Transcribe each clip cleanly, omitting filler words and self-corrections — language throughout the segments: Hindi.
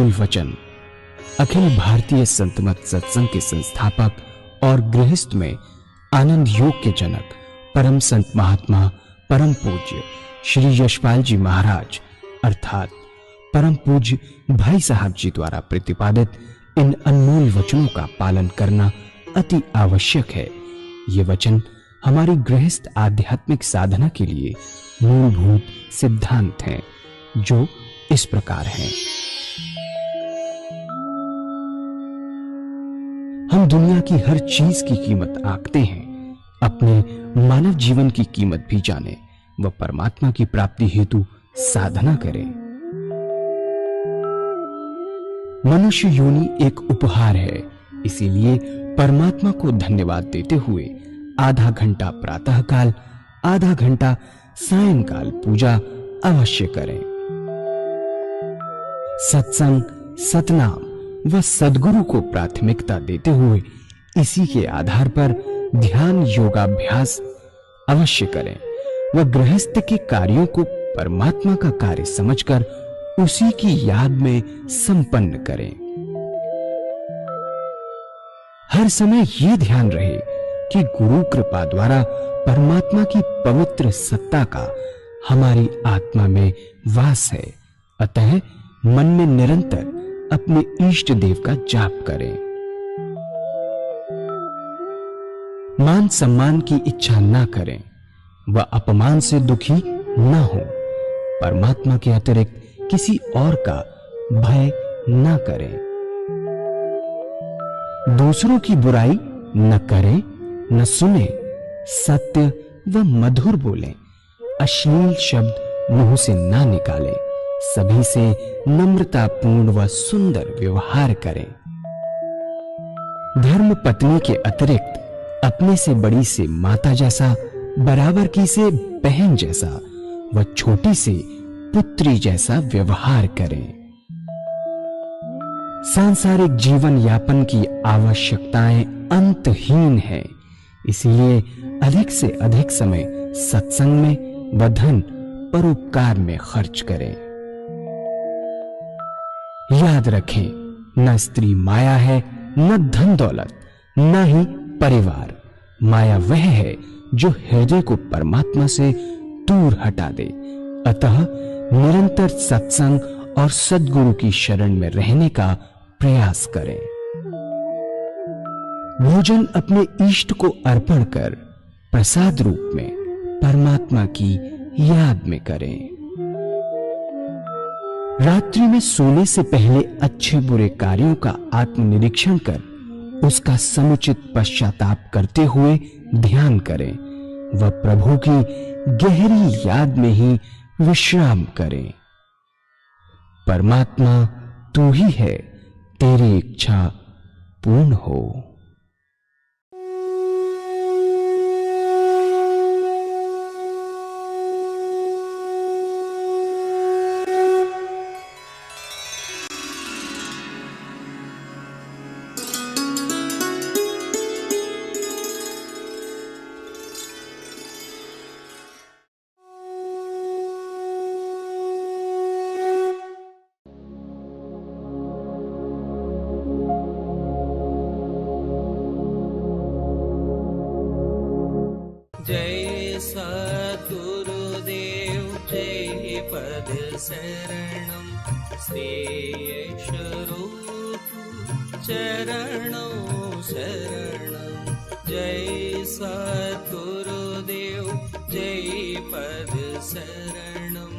अनमोल वचन अखिल भारतीय संतमत सत्संग के संस्थापक और गृहस्थ में आनंद योग के जनक परम संत महात्मा परम पूज्य श्री यशपाल जी महाराज अर्थात परम पूज्य भाई साहब जी द्वारा प्रतिपादित इन अनमोल वचनों का पालन करना अति आवश्यक है। ये वचन हमारी गृहस्थ आध्यात्मिक साधना के लिए मूलभूत सिद्धांत हैं, जो इस प्रकार हैं। हम दुनिया की हर चीज की कीमत आंकते हैं, अपने मानव जीवन की कीमत भी जाने व परमात्मा की प्राप्ति हेतु साधना करें। मनुष्य योनि एक उपहार है, इसीलिए परमात्मा को धन्यवाद देते हुए आधा घंटा प्रातःकाल, आधा घंटा सायंकाल पूजा अवश्य करें। सत्संग, सतनाम व सद्गुरु को प्राथमिकता देते हुए इसी के आधार पर ध्यान योगाभ्यास अवश्य करें व गृहस्थ के कार्यों को परमात्मा का कार्य समझकर उसी की याद में संपन्न करें। हर समय ये ध्यान रहे कि गुरु कृपा द्वारा परमात्मा की पवित्र सत्ता का हमारी आत्मा में वास है, अतः मन में निरंतर अपने इष्ट देव का जाप करें। मान सम्मान की इच्छा न करें व अपमान से दुखी न हो। परमात्मा के अतिरिक्त किसी और का भय न करें। दूसरों की बुराई न करें, न सुने, सत्य व मधुर बोलें, अश्लील शब्द मुंह से ना निकालें, सभी से नम्रतापूर्ण व सुंदर व्यवहार करें। धर्म पत्नी के अतिरिक्त अपने से बड़ी से माता जैसा, बराबर की से बहन जैसा व छोटी से पुत्री जैसा व्यवहार करें। सांसारिक जीवन यापन की आवश्यकताएं अंतहीन है, इसलिए अधिक से अधिक समय सत्संग में व धन परोपकार में खर्च करें। याद रखें, न स्त्री माया है, न धन दौलत, न ही परिवार। माया वह है जो हृदय को परमात्मा से दूर हटा दे। अतः निरंतर सत्संग और सद्गुरु की शरण में रहने का प्रयास करें। भोजन अपने इष्ट को अर्पण कर प्रसाद रूप में परमात्मा की याद में करें। रात्रि में सोने से पहले अच्छे बुरे कार्यों का आत्मनिरीक्षण कर उसका समुचित पश्चाताप करते हुए ध्यान करें व प्रभु की गहरी याद में ही विश्राम करें। परमात्मा तू ही है, तेरी इच्छा पूर्ण हो। जय सद्गुरुदेव जय पद शरणं श्रेयस्वरूप चरणों शरणं। जय सद्गुरुदेव जय पद शरणं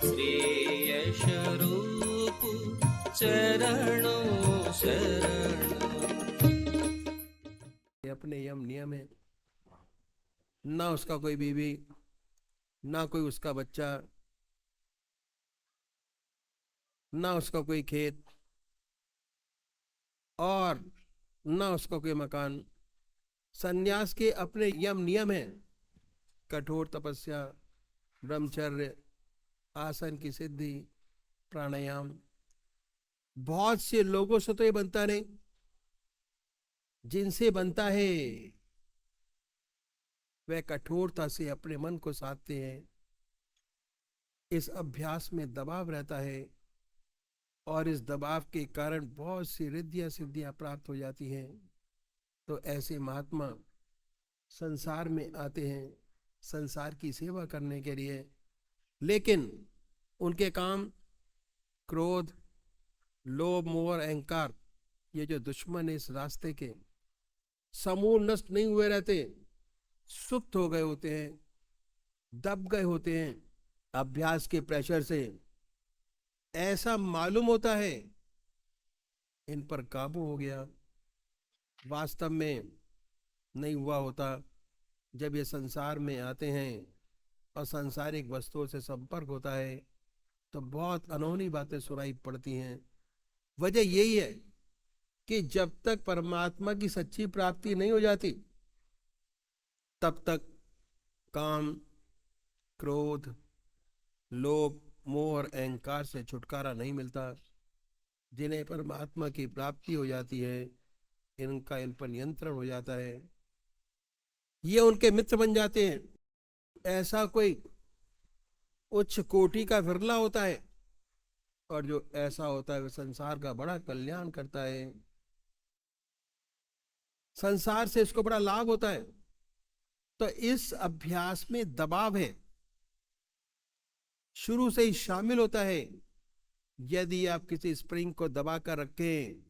श्रेयस्वरूप चरणों शरणं। अपने यम नियम है, ना उसका कोई बीवी, ना कोई उसका बच्चा, ना उसका कोई खेत और ना उसका कोई मकान। सन्यास के अपने यम नियम है, कठोर तपस्या, ब्रह्मचर्य, आसन की सिद्धि, प्राणायाम। बहुत से लोगों से तो ये बनता नहीं, जिनसे बनता है वे कठोरता से अपने मन को साधते हैं। इस अभ्यास में दबाव रहता है और इस दबाव के कारण बहुत सी रिद्धियां सिद्धियां प्राप्त हो जाती हैं। तो ऐसे महात्मा संसार में आते हैं संसार की सेवा करने के लिए, लेकिन उनके काम क्रोध, लोभ, मोह और अहंकार, ये जो दुश्मन है इस रास्ते के, समूल नष्ट नहीं हुए रहते, सुप्त हो गए होते हैं, दब गए होते हैं अभ्यास के प्रेशर से। ऐसा मालूम होता है इन पर काबू हो गया, वास्तव में नहीं हुआ होता। जब ये संसार में आते हैं और सांसारिक वस्तुओं से संपर्क होता है तो बहुत अनहोनी बातें सुनाई पड़ती हैं। वजह यही है कि जब तक परमात्मा की सच्ची प्राप्ति नहीं हो जाती तब तक काम, क्रोध, लोभ, मोह और अहंकार से छुटकारा नहीं मिलता। जिन्हें परमात्मा की प्राप्ति हो जाती है इनका इन पर नियंत्रण हो जाता है, ये उनके मित्र बन जाते हैं। ऐसा कोई उच्च कोटि का विरला होता है, और जो ऐसा होता है वह संसार का बड़ा कल्याण करता है, संसार से इसको बड़ा लाभ होता है। तो इस अभ्यास में दबाव है, शुरू से ही शामिल होता है। यदि आप किसी स्प्रिंग को दबा कर रखें,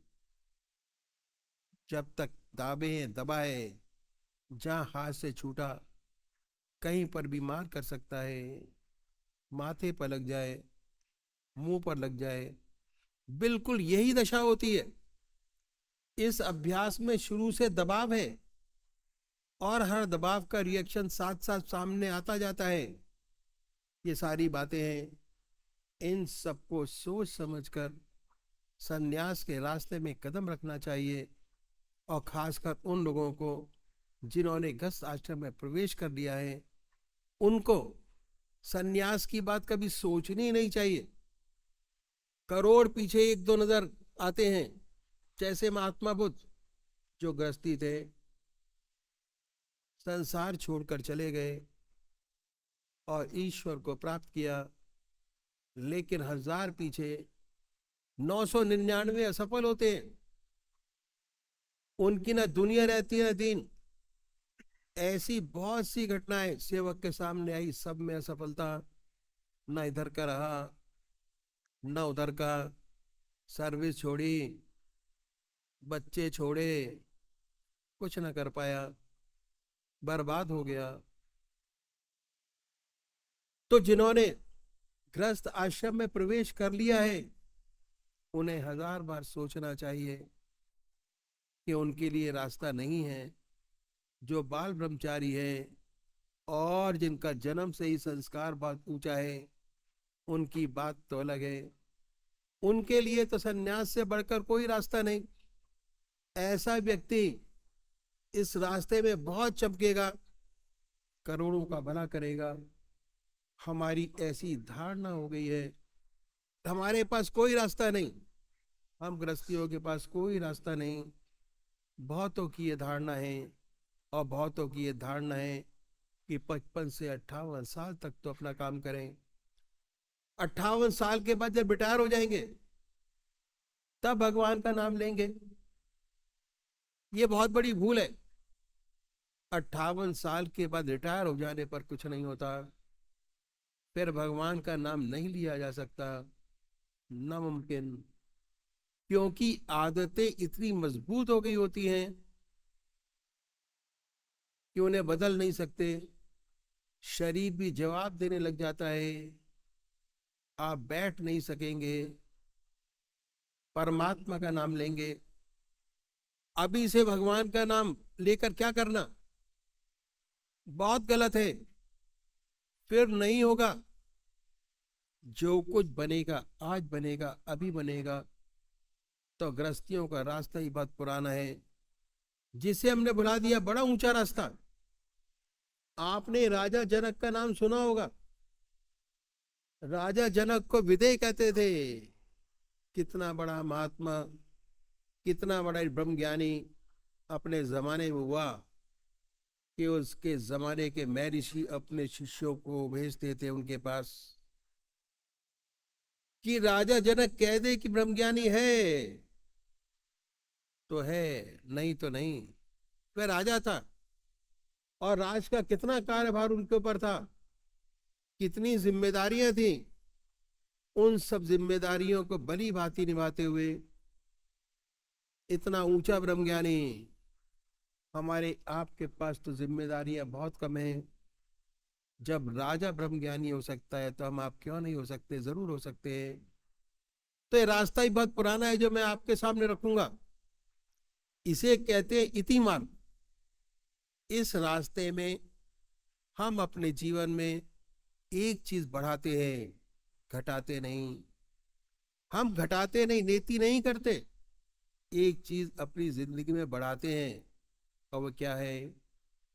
जब तक दबाए, जहां हाथ से छूटा कहीं पर भी मार कर सकता है, माथे पर लग जाए, मुंह पर लग जाए, बिल्कुल यही दशा होती है। इस अभ्यास में शुरू से दबाव है और हर दबाव का रिएक्शन साथ साथ सामने आता जाता है। ये सारी बातें हैं, इन सबको सोच समझकर संन्यास के रास्ते में कदम रखना चाहिए। और खासकर उन लोगों को जिन्होंने गृहस्थ आश्रम में प्रवेश कर लिया है, उनको संन्यास की बात कभी सोचनी नहीं चाहिए। करोड़ पीछे एक दो नजर आते हैं, जैसे महात्मा बुद्ध जो गृहस्थी थे, संसार छोड़कर चले गए और ईश्वर को प्राप्त किया, लेकिन 1000 पीछे 999 असफल होते हैं। उनकी ना दुनिया रहती है ना दीन। ऐसी बहुत सी घटनाएं सेवक के सामने आई, सब में असफलता, ना इधर का रहा ना उधर का, सर्विस छोड़ी, बच्चे छोड़े, कुछ ना कर पाया, बर्बाद हो गया। तो जिन्होंने गृहस्थ आश्रम में प्रवेश कर लिया है उन्हें 1000 बार सोचना चाहिए कि उनके लिए रास्ता नहीं है। जो बाल ब्रह्मचारी है और जिनका जन्म से ही संस्कार बहुत ऊंचा है, उनकी बात तो अलग है। उनके लिए तो संन्यास से बढ़कर कोई रास्ता नहीं। ऐसा व्यक्ति इस रास्ते में बहुत चमकेगा, करोड़ों का भला करेगा। हमारी ऐसी धारणा हो गई है हमारे पास कोई रास्ता नहीं, हम गृहस्थियों के पास कोई रास्ता नहीं। बहुतों की ये धारणा है, और बहुतों की ये धारणा है कि 55 से 58 साल तक तो अपना काम करें, 58 साल के बाद जब रिटायर हो जाएंगे तब भगवान का नाम लेंगे। ये बहुत बड़ी भूल है। 58 साल के बाद रिटायर हो जाने पर कुछ नहीं होता, फिर भगवान का नाम नहीं लिया जा सकता, नामुमकिन। क्योंकि आदतें इतनी मजबूत हो गई होती हैं कि उन्हें बदल नहीं सकते। शरीर भी जवाब देने लग जाता है, आप बैठ नहीं सकेंगे। परमात्मा का नाम लेंगे, अभी से भगवान का नाम लेकर क्या करना, बहुत गलत है, फिर नहीं होगा। जो कुछ बनेगा आज बनेगा, अभी बनेगा। तो गृहस्थियों का रास्ता ही बहुत पुराना है, जिसे हमने बुला दिया बड़ा ऊंचा रास्ता। आपने राजा जनक का नाम सुना होगा। राजा जनक को विदेह कहते थे। कितना बड़ा महात्मा, कितना बड़ा ब्रह्मज्ञानी अपने जमाने में हुआ कि उसके जमाने के महर्षि अपने शिष्यों को भेजते थे उनके पास। कि राजा जनक कह दे कि ब्रह्मज्ञानी है तो है, नहीं तो नहीं। वह राजा था और राज का कितना कार्यभार उनके ऊपर था, कितनी जिम्मेदारियां थी। उन सब जिम्मेदारियों को भली भांति निभाते हुए इतना ऊंचा ब्रह्मज्ञानी। हमारे आपके पास तो जिम्मेदारियां बहुत कम है। जब राजा ब्रह्मज्ञानी हो सकता है तो हम आप क्यों नहीं हो सकते? जरूर हो सकते हैं। तो ये रास्ता ही बहुत पुराना है जो मैं आपके सामने रखूंगा। इसे कहते हैं इति मार्ग। इस रास्ते में हम अपने जीवन में एक चीज बढ़ाते हैं, घटाते नहीं। हम घटाते नहीं, नेति नहीं करते, एक चीज अपनी जिंदगी में बढ़ाते हैं। और वो क्या है?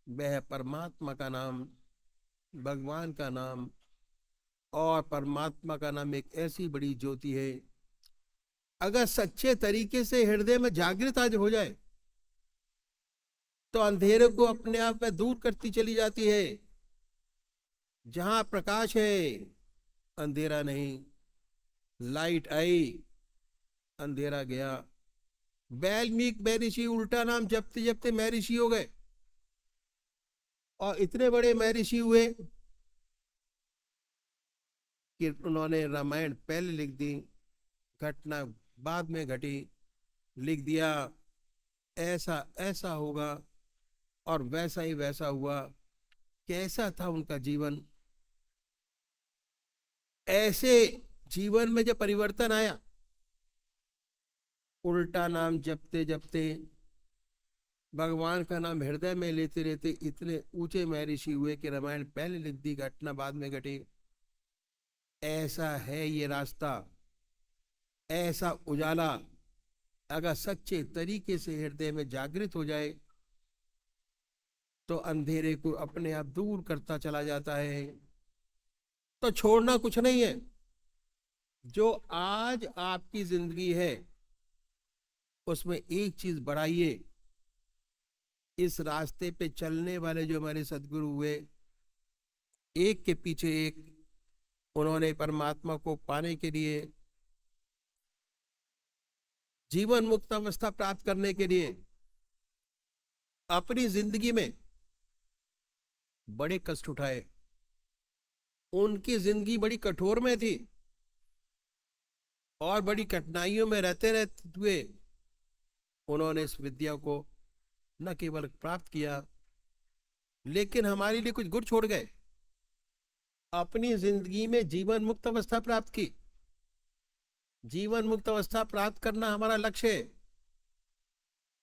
वह है परमात्मा का नाम, भगवान का नाम। और परमात्मा का नाम एक ऐसी बड़ी ज्योति है, अगर सच्चे तरीके से हृदय में जागृत आज हो जाए तो अंधेरे को अपने आप में दूर करती चली जाती है। जहां प्रकाश है अंधेरा नहीं, लाइट आई अंधेरा गया। वाल्मीकि महर्षि उल्टा नाम जपते जपते महर्षि हो गए और इतने बड़े महर्षि हुए कि उन्होंने रामायण पहले लिख दी, घटना बाद में घटी। लिख दिया ऐसा ऐसा होगा और वैसा ही वैसा हुआ। कैसा था उनका जीवन? ऐसे जीवन में जब परिवर्तन आया, उल्टा नाम जपते जपते भगवान का नाम हृदय में लेते रहते इतने ऊंचे महर्षि हुए कि रामायण पहले लिख दी, घटना बाद में घटी। ऐसा है ये रास्ता, ऐसा उजाला अगर सच्चे तरीके से हृदय में जागृत हो जाए तो अंधेरे को अपने आप दूर करता चला जाता है। तो छोड़ना कुछ नहीं है। जो आज आपकी जिंदगी है उसमें एक चीज बढ़ाइए। इस रास्ते पे चलने वाले जो हमारे सदगुरु हुए, एक के पीछे एक, उन्होंने परमात्मा को पाने के लिए, जीवन मुक्त अवस्था प्राप्त करने के लिए अपनी जिंदगी में बड़े कष्ट उठाए। उनकी जिंदगी बड़ी कठोर में थी और बड़ी कठिनाइयों में रहते रहते हुए उन्होंने इस विद्या को न केवल प्राप्त किया लेकिन हमारे लिए कुछ गुर छोड़ गए। अपनी जिंदगी में जीवन मुक्त अवस्था प्राप्त की। जीवन मुक्त अवस्था प्राप्त करना हमारा लक्ष्य है।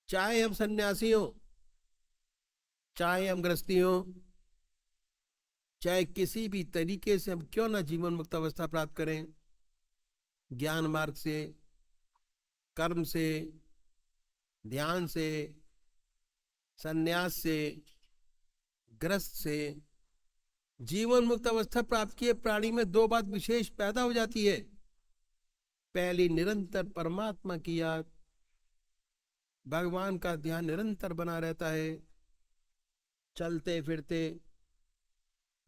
चाहे हम सन्यासी हो, चाहे हम गृहस्थी हो, चाहे किसी भी तरीके से हम क्यों ना जीवन मुक्त अवस्था प्राप्त करें, ज्ञान मार्ग से, कर्म से, ध्यान से, संन्यास से, ग्रस्त से जीवन मुक्त अवस्था प्राप्त किए प्राणी में दो बात विशेष पैदा हो जाती है। पहली, निरंतर परमात्मा की याद, भगवान का ध्यान निरंतर बना रहता है। चलते फिरते,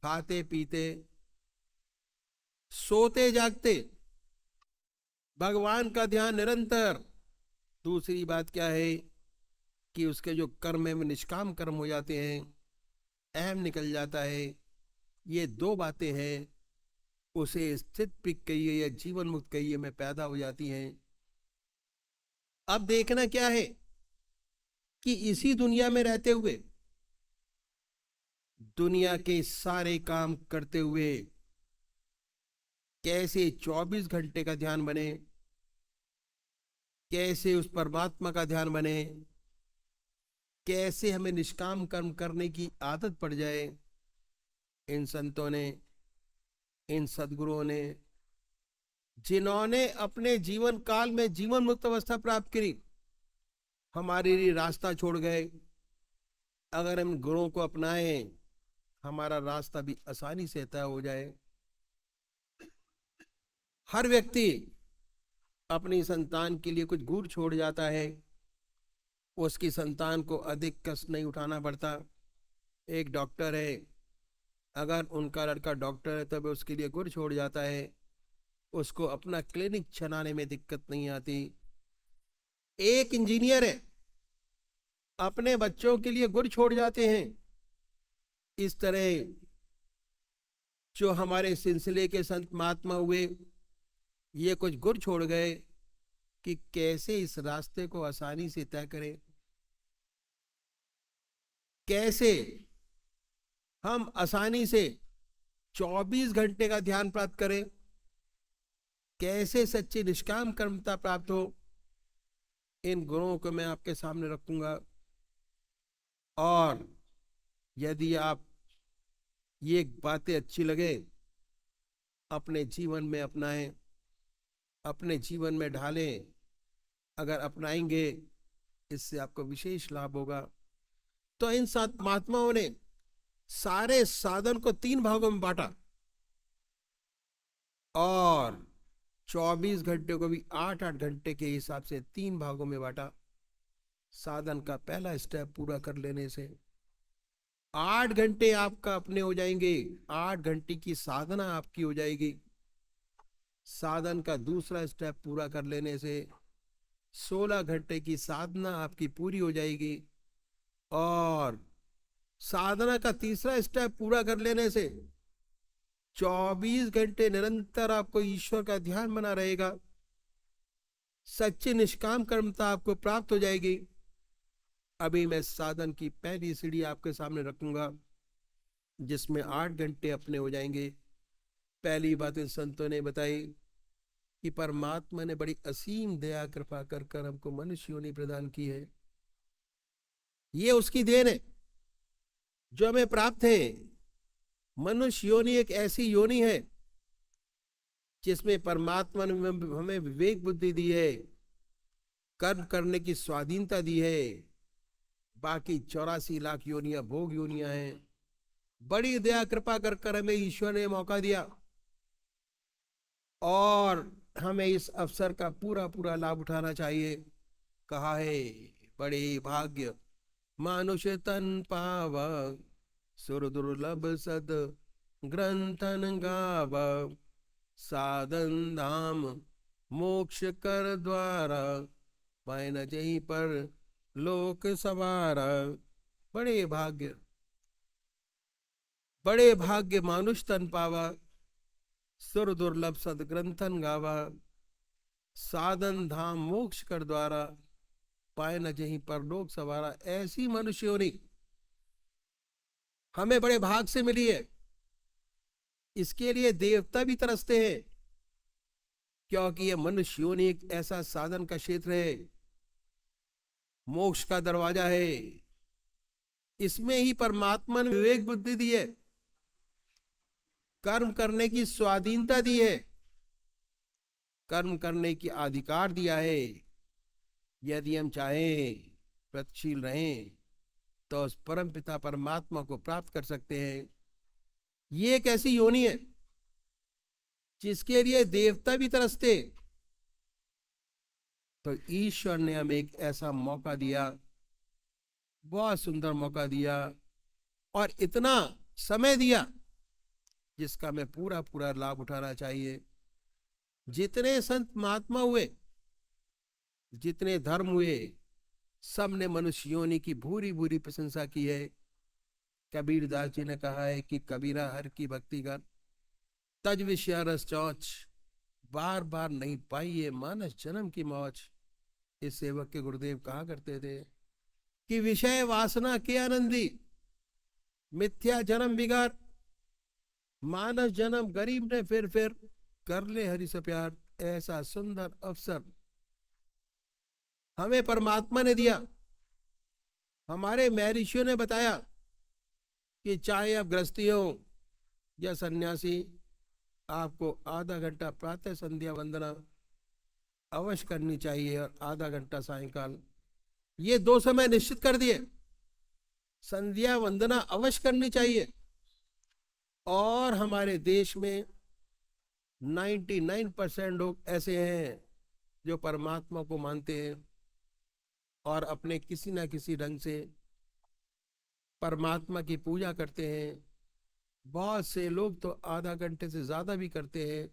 खाते पीते, सोते जागते भगवान का ध्यान निरंतर। दूसरी बात क्या है कि उसके जो कर्म है वो निष्काम कर्म हो जाते हैं, अहम निकल जाता है। ये दो बातें हैं, उसे स्थित पिक कहिए या जीवन मुक्त कहिए, में पैदा हो जाती हैं। अब देखना क्या है कि इसी दुनिया में रहते हुए, दुनिया के सारे काम करते हुए कैसे 24 घंटे का ध्यान बने, कैसे उस परमात्मा का ध्यान बने, कैसे हमें निष्काम कर्म करने की आदत पड़ जाए। इन संतों ने, इन सदगुरुओं ने, जिन्होंने अपने जीवन काल में जीवन मुक्त अवस्था प्राप्त करी, हमारे लिए रास्ता छोड़ गए। अगर हम गुरुओं को अपनाएं, हमारा रास्ता भी आसानी से तय हो जाए। हर व्यक्ति अपनी संतान के लिए कुछ गुर छोड़ जाता है, उसकी संतान को अधिक कष्ट नहीं उठाना पड़ता। एक डॉक्टर है, अगर उनका लड़का डॉक्टर है तब उसके लिए गुर छोड़ जाता है उसको अपना क्लिनिक चलाने में दिक्कत नहीं आती। एक इंजीनियर है, अपने बच्चों के लिए गुर छोड़ जाते हैं। इस तरह जो हमारे सिलसिले के संत महात्मा हुए, ये कुछ गुर छोड़ गए कि कैसे इस रास्ते को आसानी से तय करें, कैसे हम आसानी से 24 घंटे का ध्यान प्राप्त करें, कैसे सच्ची निष्काम कर्मता प्राप्त हो। इन गुणों को मैं आपके सामने रखूंगा, और यदि आप ये बातें अच्छी लगे, अपने जीवन में अपनाएं, अपने जीवन में ढालें। अगर अपनाएंगे, इससे आपको विशेष लाभ होगा। तो इन सात महात्माओं ने सारे साधन को 3 भागों में बांटा, और 24 घंटे को भी 8-8 घंटे के हिसाब से 3 भागों में बांटा। साधन का पहला स्टेप पूरा कर लेने से 8 घंटे आपका अपने हो जाएंगे, 8 घंटे की साधना आपकी हो जाएगी। साधन का दूसरा स्टेप पूरा कर लेने से 16 घंटे की साधना आपकी पूरी हो जाएगी, और साधना का तीसरा स्टेप पूरा कर लेने से 24 घंटे निरंतर आपको ईश्वर का ध्यान बना रहेगा। सच्ची निष्काम कर्मता आपको प्राप्त हो जाएगी। अभी मैं साधन की पहली सीढ़ी आपके सामने रखूंगा, जिसमें 8 घंटे अपने हो जाएंगे। पहली बात इन संतों ने बताई कि परमात्मा ने बड़ी असीम दया कृपा कर कर हमको मनुष्य योनि प्रदान की है। ये उसकी देन है जो हमें प्राप्त है। मनुष्य योनि एक ऐसी योनि है जिसमें परमात्मा ने हमें विवेक बुद्धि दी है, कर्म करने की स्वाधीनता दी है। बाकी 84 लाख योनियां भोग योनियां हैं। बड़ी दया कृपा कर कर हमें ईश्वर ने मौका दिया, और हमें इस अवसर का पूरा पूरा लाभ उठाना चाहिए। कहा है, बड़े भाग्य मानुष तन पावा, सुर दुर्लभ सद ग्रंथन गावा, साधन धाम मोक्ष कर द्वारा, पाए न जहीं पर लोक सवारा। बड़े भाग्य, बड़े भाग्य मानुष तन पावा, सुर दुर्लभ सद ग्रंथन गावा, साधन धाम मोक्ष कर द्वारा, पाए न जहीं पर लोक सवारा। ऐसी मनुष्य योनि हमें बड़े भाग से मिली है। इसके लिए देवता भी तरसते हैं, क्योंकि यह मनुष्य योनि एक ऐसा साधन का क्षेत्र है, मोक्ष का दरवाजा है। इसमें ही परमात्मा ने विवेक बुद्धि दी है, कर्म करने की स्वाधीनता दी है, कर्म करने की अधिकार दिया है। यदि हम चाहें प्रगतिशील रहें तो उस परम पिता परमात्मा को प्राप्त कर सकते हैं। ये एक ऐसी योनि है जिसके लिए देवता भी तरसते। तो ईश्वर ने हमें एक ऐसा मौका दिया, बहुत सुंदर मौका दिया, और इतना समय दिया जिसका हमें पूरा पूरा लाभ उठाना चाहिए। जितने संत महात्मा हुए, जितने धर्म हुए, सब ने मनुष्य योनि की भूरी भूरी प्रशंसा की है। कबीर दास जी ने कहा है कि कबीरा हर की भक्ति कर, तज विषय रस चौच, बार बार नहीं पाई ये मानस जन्म की मौज। इस सेवक के गुरुदेव कहा करते थे कि विषय वासना के आनंदी, मिथ्या जन्म बिगाड़, मानस जन्म गरीब ने फिर कर ले हरि से प्यार। ऐसा सुंदर अवसर हमें परमात्मा ने दिया। हमारे महर्षियों ने बताया कि चाहे आप गृहस्थी हो या सन्यासी, आपको आधा घंटा प्रातः संध्या वंदना अवश्य करनी चाहिए, और आधा घंटा सायंकाल। ये 2 समय निश्चित कर दिए। संध्या वंदना अवश्य करनी चाहिए। और हमारे देश में 99% लोग ऐसे हैं जो परमात्मा को मानते हैं और अपने किसी ना किसी ढंग से परमात्मा की पूजा करते हैं। बहुत से लोग तो आधा घंटे से ज्यादा भी करते हैं।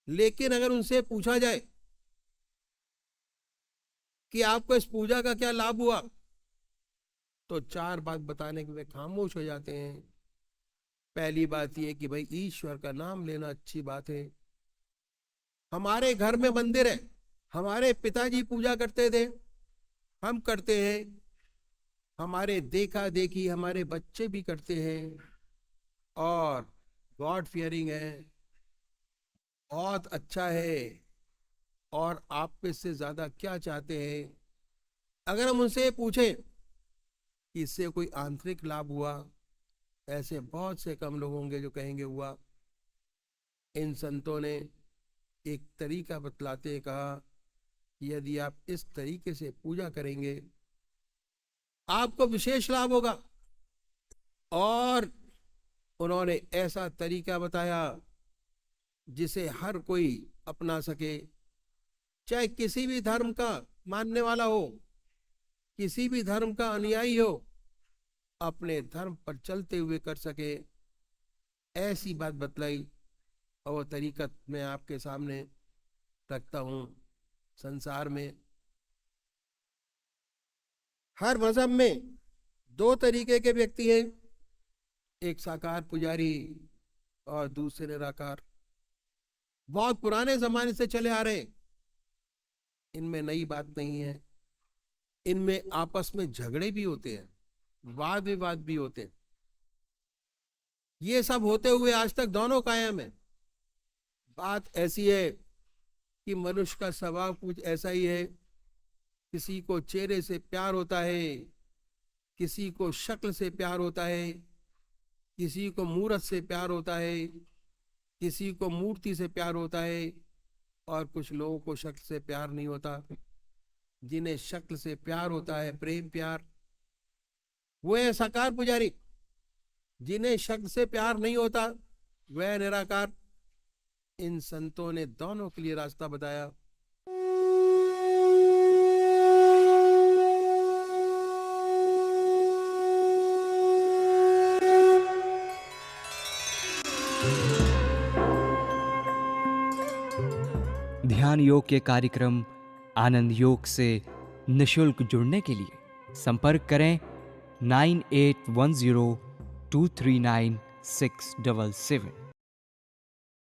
लेकिन अगर उनसे पूछा जाए कि आपको इस पूजा का क्या लाभ हुआ, तो 4 बात बताने के वे खामोश हो जाते हैं। पहली बात यह कि भाई ईश्वर का नाम लेना अच्छी बात है। हमारे घर में मंदिर है, हमारे पिताजी पूजा करते थे, हम करते हैं, हमारे देखा देखी हमारे बच्चे भी करते हैं और गॉड फियरिंग है, बहुत अच्छा है। और आप इससे ज्यादा क्या चाहते हैं? अगर हम उनसे पूछें कि इससे कोई आंतरिक लाभ हुआ, ऐसे बहुत से कम लोग होंगे जो कहेंगे हुआ। इन संतों ने एक तरीका बतलाते कहा कि यदि आप इस तरीके से पूजा करेंगे आपको विशेष लाभ होगा। और उन्होंने ऐसा तरीका बताया जिसे हर कोई अपना सके, चाहे किसी भी धर्म का मानने वाला हो, किसी भी धर्म का अनुयायी हो, अपने धर्म पर चलते हुए कर सके, ऐसी बात बतलाई। और वो तरीका मैं आपके सामने रखता हूं। संसार में हर मजहब में 2 तरीके के व्यक्ति हैं, एक साकार पुजारी और दूसरे निराकार। बहुत पुराने जमाने से चले आ रहे हैं, इनमें नई बात नहीं है। इनमें आपस में झगड़े भी होते हैं, वाद विवाद भी होते हैं। ये सब होते हुए आज तक दोनों कायम है। बात ऐसी है कि मनुष्य का स्वभाव कुछ ऐसा ही है, किसी को चेहरे से प्यार होता है, किसी को शक्ल से प्यार होता है, किसी को मूरत से प्यार होता है, किसी को मूर्ति से प्यार होता है, और कुछ लोगों को शक्ल से प्यार नहीं होता। जिन्हें शक्ल से प्यार होता है, प्रेम प्यार, वो है साकार पुजारी। जिन्हें शक्ल से प्यार नहीं होता वह निराकार। इन संतों ने दोनों के लिए रास्ता बताया। ध्यान योग के कार्यक्रम आनंद योग से निशुल्क जुड़ने के लिए संपर्क करें 9810239677।